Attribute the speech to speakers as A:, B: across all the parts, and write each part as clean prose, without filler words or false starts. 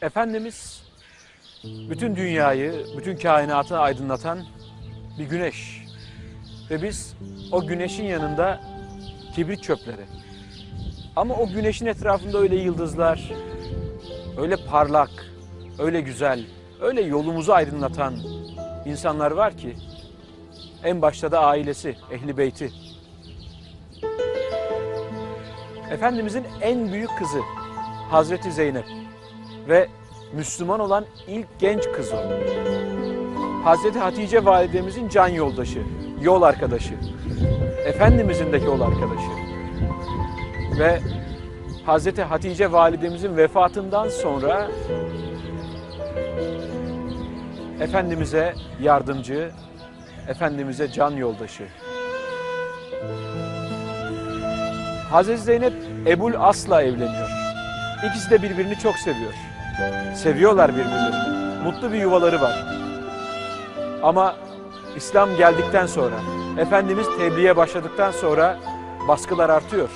A: Efendimiz bütün dünyayı, bütün kainatı aydınlatan bir güneş. Ve biz o güneşin yanında kibrit çöpleri. Ama o güneşin etrafında öyle yıldızlar, öyle parlak, öyle güzel, öyle yolumuzu aydınlatan insanlar var ki, en başta da ailesi, Ehl-i Beyti. Efendimizin en büyük kızı Hazreti Zeynep ve Müslüman olan ilk genç kız o. Hazreti Hatice validemizin can yoldaşı, yol arkadaşı. Efendimizin de yol arkadaşı. Ve Hazreti Hatice validemizin vefatından sonra Efendimiz'e yardımcı, Efendimiz'e can yoldaşı. Hazreti Zeynep Ebul As'la evleniyor. İkisi de birbirini çok seviyor. Seviyorlar birbirlerini. Mutlu bir yuvaları var. Ama İslam geldikten sonra, Efendimiz tebliğe başladıktan sonra baskılar artıyor.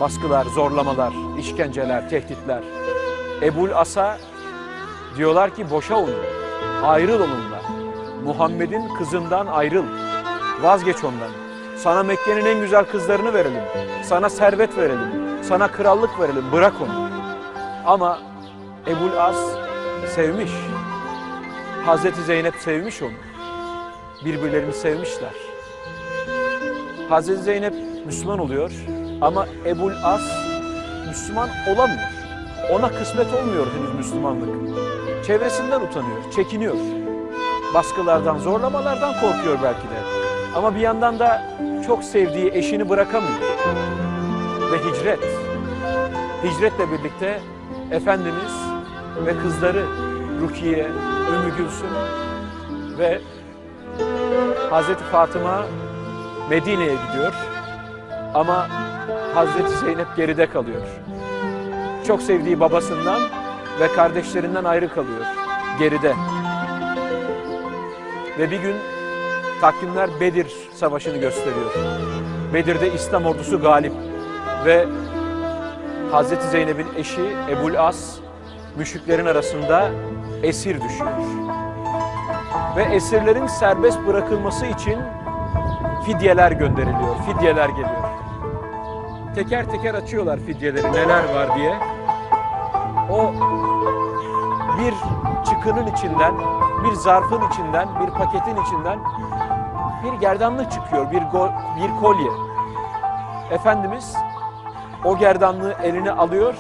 A: Baskılar, zorlamalar, işkenceler, tehditler. Ebul As'a diyorlar ki boşa onu, ayrıl onunla. Muhammed'in kızından ayrıl, vazgeç ondan. Sana Mekke'nin en güzel kızlarını verelim, sana servet verelim, sana krallık verelim, bırak onu. Ama Ebul As sevmiş, Hazreti Zeynep sevmiş onu. Birbirlerini sevmişler. Hazreti Zeynep Müslüman oluyor ama Ebul As Müslüman olamıyor. Ona kısmet olmuyor henüz Müslümanlık. Çevresinden utanıyor, çekiniyor. Baskılardan, zorlamalardan korkuyor belki de. Ama bir yandan da çok sevdiği eşini bırakamıyor. Ve hicret. Hicretle birlikte Efendimiz ve kızları Rukiye, Ümmü Gülsüm ve Hazreti Fatıma Medine'ye gidiyor. Ama Hazreti Zeynep geride kalıyor. Çok sevdiği babasından ve kardeşlerinden ayrı kalıyor. Geride. Ve bir gün takvimler Bedir Savaşı'nı gösteriyor. Bedir'de İslam ordusu galip. Ve Hazreti Zeynep'in eşi Ebul As müşriklerin arasında esir düşüyor. Ve esirlerin serbest bırakılması için fidyeler gönderiliyor, fidyeler geliyor. Teker teker açıyorlar fidyeleri, neler var diye. O bir çıkının içinden, bir zarfın içinden, bir paketin içinden bir gerdanlık çıkıyor, bir kolye. Efendimiz o gerdanlığı eline alıyor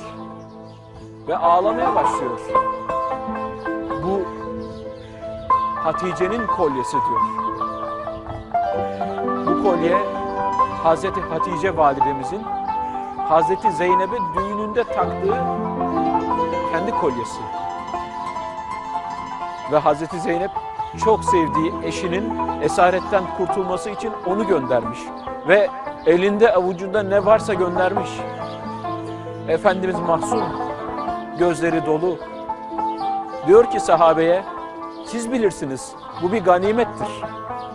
A: ve ağlamaya başlıyor. Bu Hatice'nin kolyesi diyor. Bu kolye Hazreti Hatice validemizin Hazreti Zeynep'e düğününde taktığı kendi kolyesi. Ve Hazreti Zeynep çok sevdiği eşinin esaretten kurtulması için onu göndermiş. Ve elinde avucunda ne varsa göndermiş. Efendimiz mahzun, gözleri dolu. Diyor ki sahabeye, siz bilirsiniz, bu bir ganimettir.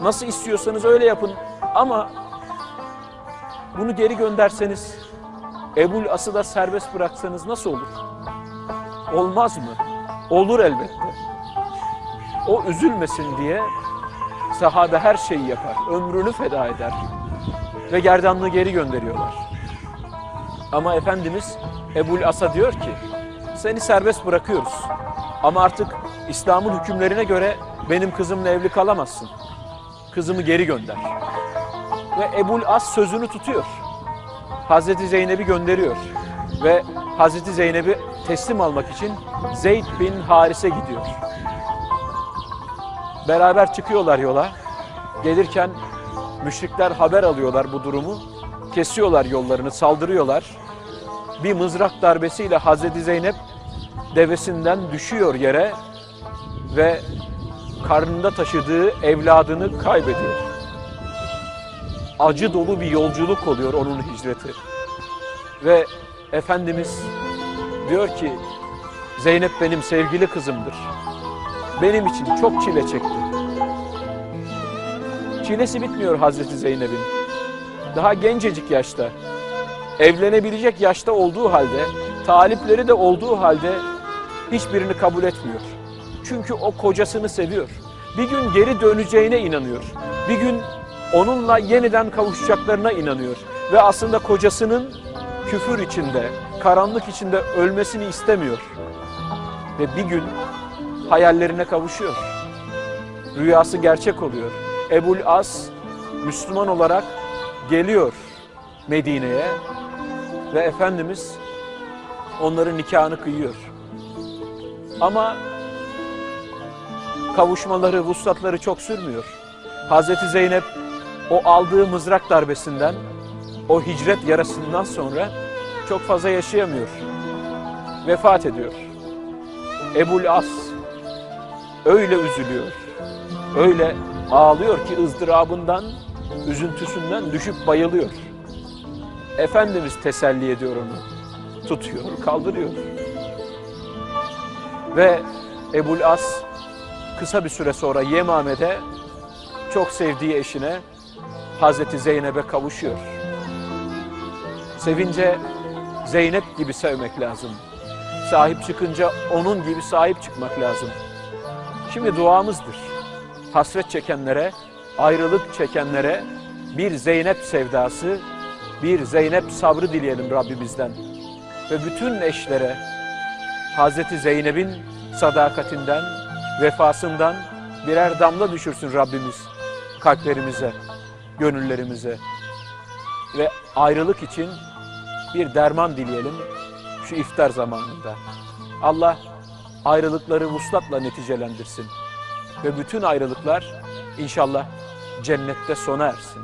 A: Nasıl istiyorsanız öyle yapın ama bunu geri gönderseniz, Ebul As'ı da serbest bıraksanız nasıl olur? Olmaz mı? Olur elbette. O üzülmesin diye sahabe her şeyi yapar, ömrünü feda eder ve gerdanlığı geri gönderiyorlar. Ama Efendimiz Ebul As'a diyor ki, seni serbest bırakıyoruz ama artık İslam'ın hükümlerine göre benim kızımla evli kalamazsın. Kızımı geri gönder. Ve Ebul As sözünü tutuyor. Hazreti Zeynep'i gönderiyor ve Hazreti Zeynep'i teslim almak için Zeyd bin Haris'e gidiyor. Beraber çıkıyorlar yola. Gelirken müşrikler haber alıyorlar bu durumu. Kesiyorlar yollarını, saldırıyorlar. Bir mızrak darbesiyle Hazreti Zeynep devesinden düşüyor yere ve karnında taşıdığı evladını kaybediyor. Acı dolu bir yolculuk oluyor onun hicreti. Ve Efendimiz diyor ki, Zeynep benim sevgili kızımdır. Benim için çok çile çekti. Çilesi bitmiyor Hazreti Zeynep'in. Daha gencecik yaşta, evlenebilecek yaşta olduğu halde, talipleri de olduğu halde hiçbirini kabul etmiyor. Çünkü o kocasını seviyor. Bir gün geri döneceğine inanıyor. Bir gün onunla yeniden kavuşacaklarına inanıyor. Ve aslında kocasının küfür içinde, karanlık içinde ölmesini istemiyor. Ve bir gün hayallerine kavuşuyor. Rüyası gerçek oluyor. Ebul As Müslüman olarak geliyor Medine'ye ve Efendimiz onların nikahını kıyıyor. Ama kavuşmaları, vuslatları çok sürmüyor. Hazreti Zeynep o aldığı mızrak darbesinden, o hicret yarasından sonra çok fazla yaşayamıyor. Vefat ediyor. Ebul As öyle üzülüyor, öyle ağlıyor ki ızdırabından, üzüntüsünden düşüp bayılıyor. Efendimiz teselli ediyor onu, tutuyor, kaldırıyor. Ve Ebul As kısa bir süre sonra Yemame'de çok sevdiği eşine Hazreti Zeynep'e kavuşuyor. Sevince Zeynep gibi sevmek lazım. Sahip çıkınca onun gibi sahip çıkmak lazım. Şimdi duamızdır. Hasret çekenlere, ayrılık çekenlere bir Zeynep sevdası, bir Zeynep sabrı dileyelim Rabbimizden. Ve bütün eşlere Hazreti Zeynep'in sadakatinden, vefasından birer damla düşürsün Rabbimiz kalplerimize, gönüllerimize. Ve ayrılık için bir derman dileyelim şu iftar zamanında. Allah ayrılıkları vuslatla neticelendirsin. Ve bütün ayrılıklar inşallah cennette sona ersin.